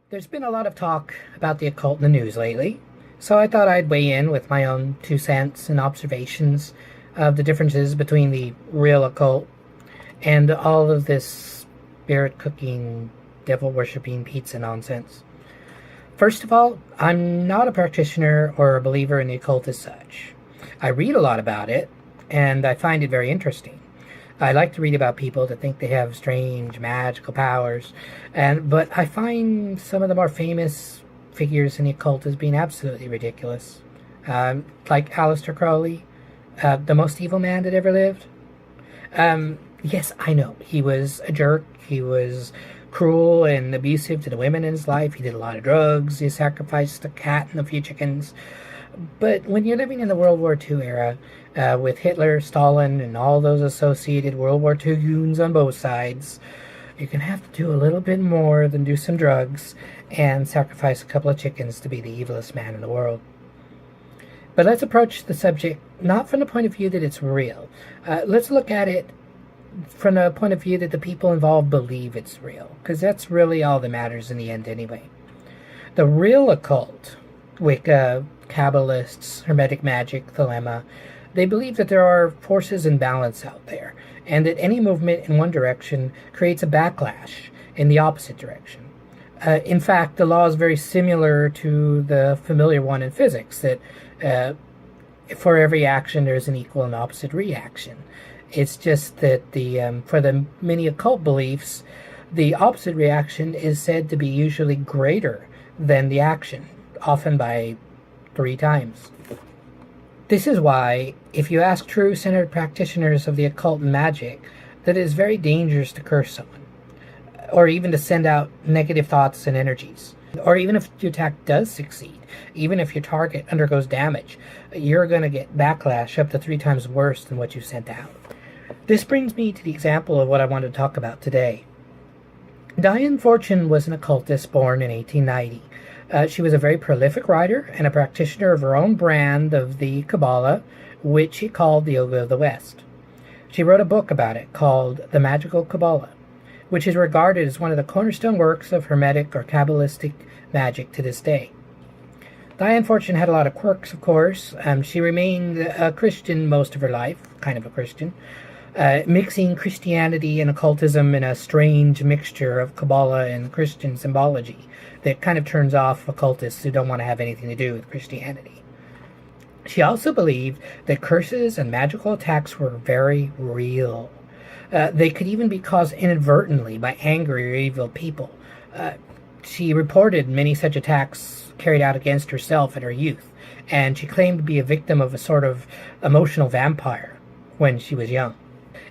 There's been a lot of talk about the occult in the news lately, so I thought I'd weigh in with my own 2 cents and observations of the differences between the real occult and all of this spirit cooking, devil worshipping pizza nonsense. First of all, I'm not a practitioner or a believer in the occult as such. I read a lot about it, and I find it very interesting. I like to read about people that think they have strange magical powers, but I find some of the more famous figures in the occult as being absolutely ridiculous. Like Aleister Crowley, the most evil man that ever lived. Yes, I know, he was a jerk, he was cruel and abusive to the women in his life, he did a lot of drugs, he sacrificed a cat and a few chickens. But when you're living in the World War II era, with Hitler, Stalin, and all those associated World War II goons on both sides, you can have to do a little bit more than do some drugs and sacrifice a couple of chickens to be the evilest man in the world. But let's approach the subject not from the point of view that it's real. Let's look at it from the point of view that the people involved believe it's real, because that's really all that matters in the end anyway. The real occult, Wicca, Kabbalists, Hermetic Magic, Thelema, they believe that there are forces in balance out there, and that any movement in one direction creates a backlash in the opposite direction. In fact, the law is very similar to the familiar one in physics, that for every action there's an equal and opposite reaction. It's just that for the many occult beliefs, the opposite reaction is said to be usually greater than the action, often by 3 times. This is why, if you ask true centered practitioners of the occult and magic, that it is very dangerous to curse someone, or even to send out negative thoughts and energies. Or even if your attack does succeed, even if your target undergoes damage, you're going to get backlash up to 3 times worse than what you sent out. This brings me to the example of what I want to talk about today. Dyan Fortune was an occultist born in 1890. She was a very prolific writer and a practitioner of her own brand of the Kabbalah, which she called the Yoga of the West. She wrote a book about it called The Magical Kabbalah, which is regarded as one of the cornerstone works of Hermetic or Kabbalistic magic to this day. Dyan Fortune had a lot of quirks, of course. She remained a Christian most of her life, kind of a Christian, mixing Christianity and occultism in a strange mixture of Kabbalah and Christian symbology that kind of turns off occultists who don't want to have anything to do with Christianity. She also believed that curses and magical attacks were very real. They could even be caused inadvertently by angry or evil people. She reported many such attacks carried out against herself in her youth, and she claimed to be a victim of a sort of emotional vampire when she was young.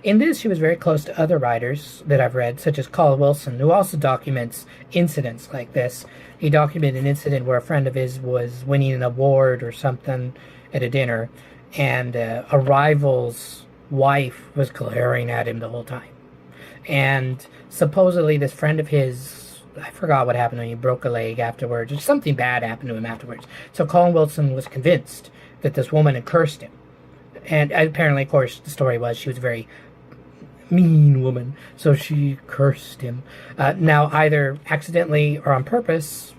In this, she was very close to other writers that I've read, such as Colin Wilson, who also documents incidents like this. He documented an incident where a friend of his was winning an award or something at a dinner, and a rival's wife was glaring at him the whole time. And supposedly this friend of his, I forgot what happened when he broke a leg afterwards, or something bad happened to him afterwards. So Colin Wilson was convinced that this woman had cursed him. And apparently, of course, the story was she was a very mean woman, so she cursed him. Now, either accidentally or on purpose,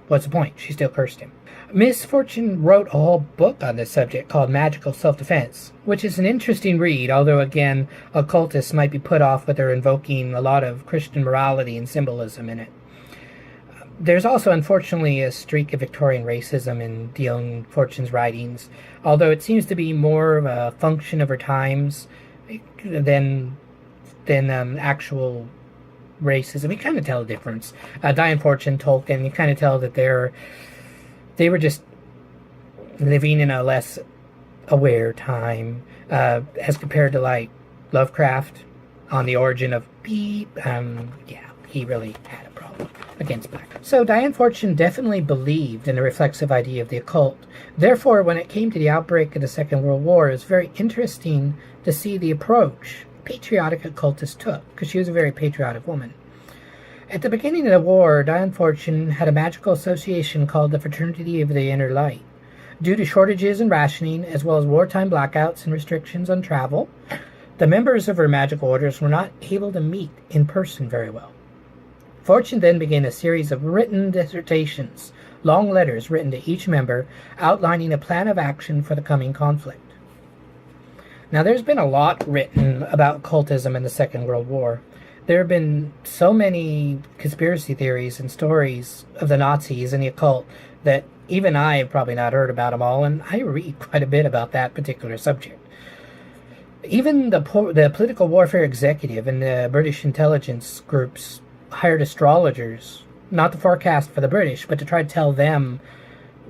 what's the point? She still cursed him. Miss Fortune wrote a whole book on this subject called Magical Self-Defense, which is an interesting read, although again, occultists might be put off with her invoking a lot of Christian morality and symbolism in it. There's also, unfortunately, a streak of Victorian racism in Dion Fortune's writings, although it seems to be more of a function of her times than actual racism. You kind of tell the difference. Dyan Fortune, Tolkien, you kind of tell that they were just living in a less aware time, as compared to, like, Lovecraft on the origin of beep. Yeah, he really had a problem against black. So Dyan Fortune definitely believed in the reflexive idea of the occult. Therefore, when it came to the outbreak of the Second World War, it was very interesting to see the approach Patriotic Occultist took, because she was a very patriotic woman. At the beginning of the war, Dion Fortune had a magical association called the Fraternity of the Inner Light. Due to shortages and rationing, as well as wartime blackouts and restrictions on travel, the members of her magical orders were not able to meet in person very well. Fortune then began a series of written dissertations, long letters written to each member, outlining a plan of action for the coming conflict. Now, there's been a lot written about cultism in the Second World War. There have been so many conspiracy theories and stories of the Nazis and the occult that even I have probably not heard about them all, and I read quite a bit about that particular subject. Even the political warfare executive and the British intelligence groups hired astrologers, not to forecast for the British, but to try to tell them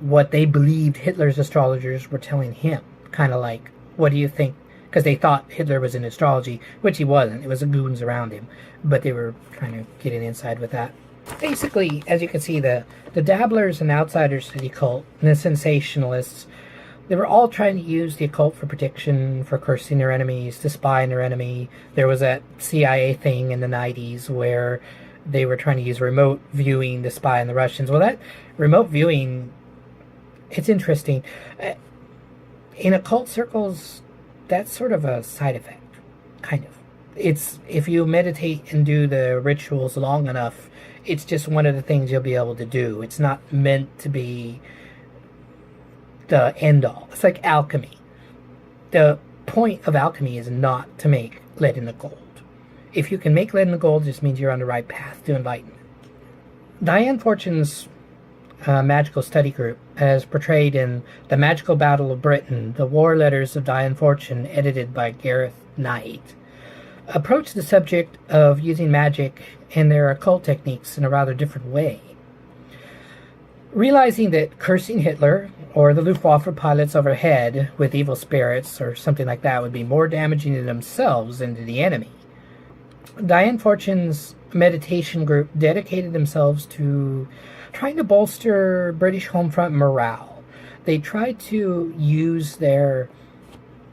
what they believed Hitler's astrologers were telling him. Kind of like, what do you think? Because they thought Hitler was in astrology, which he wasn't. It was the goons around him. But they were trying to get an inside with that. Basically, as you can see, the dabblers and outsiders to the occult, and the sensationalists, they were all trying to use the occult for prediction, for cursing their enemies, to spy on their enemy. There was that CIA thing in the 90s where they were trying to use remote viewing to spy on the Russians. Well, that remote viewing, it's interesting. In occult circles, that's sort of a side effect, kind of. It's, if you meditate and do the rituals long enough, it's just one of the things you'll be able to do. It's not meant to be the end all. It's like alchemy. The point of alchemy is not to make lead into gold. If you can make lead into gold, it just means you're on the right path to enlightenment. Dyan Fortune's magical study group, as portrayed in The Magical Battle of Britain, The War Letters of Dion Fortune, edited by Gareth Knight, approached the subject of using magic and their occult techniques in a rather different way. Realizing that cursing Hitler or the Luftwaffe pilots overhead with evil spirits or something like that would be more damaging to themselves than to the enemy, Dyan Fortune's meditation group dedicated themselves to trying to bolster British home front morale. They tried to use their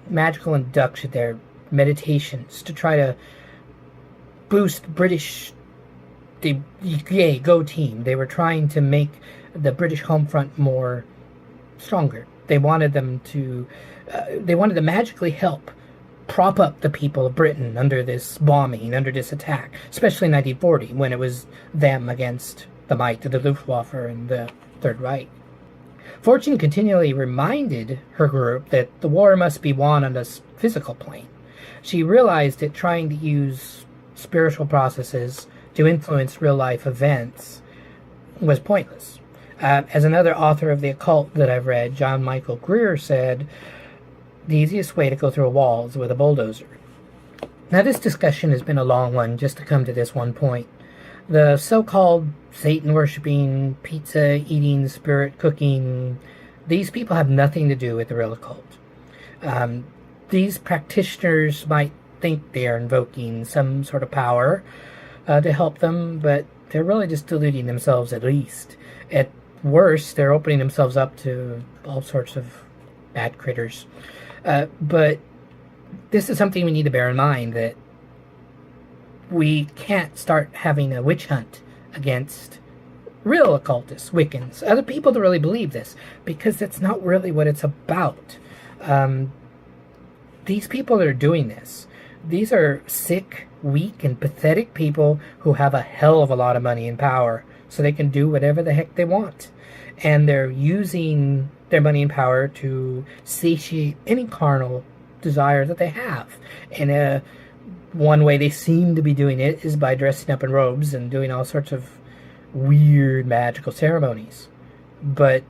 magical induction, their meditations, to try to boost British, yay, go team. They were trying to make the British home front more stronger. They wanted them to, magically help prop up the people of Britain under this bombing, under this attack, especially in 1940, when it was them against the might of the Luftwaffe and the Third Reich. Fortune continually reminded her group that the war must be won on a physical plane. She realized that trying to use spiritual processes to influence real-life events was pointless. As another author of the occult that I've read, John Michael Greer, said, the easiest way to go through a wall is with a bulldozer. Now, this discussion has been a long one just to come to this one point. The so-called Satan-worshipping, pizza-eating, spirit-cooking, these people have nothing to do with the real occult. These practitioners might think they are invoking some sort of power to help them, but they're really just deluding themselves at least. At worst, they're opening themselves up to all sorts of bad critters. But this is something we need to bear in mind, that we can't start having a witch hunt against real occultists, Wiccans, other people that really believe this, because that's not really what it's about. These people that are doing this, these are sick, weak, and pathetic people who have a hell of a lot of money and power, so they can do whatever the heck they want. And they're using their money and power to satiate any carnal desire that they have. And one way they seem to be doing it is by dressing up in robes and doing all sorts of weird magical ceremonies. But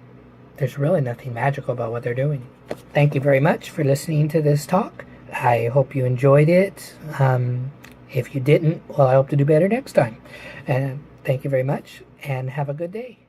there's really nothing magical about what they're doing. Thank you very much for listening to this talk. I hope you enjoyed it. If you didn't, well, I hope to do better next time. And thank you very much, and have a good day.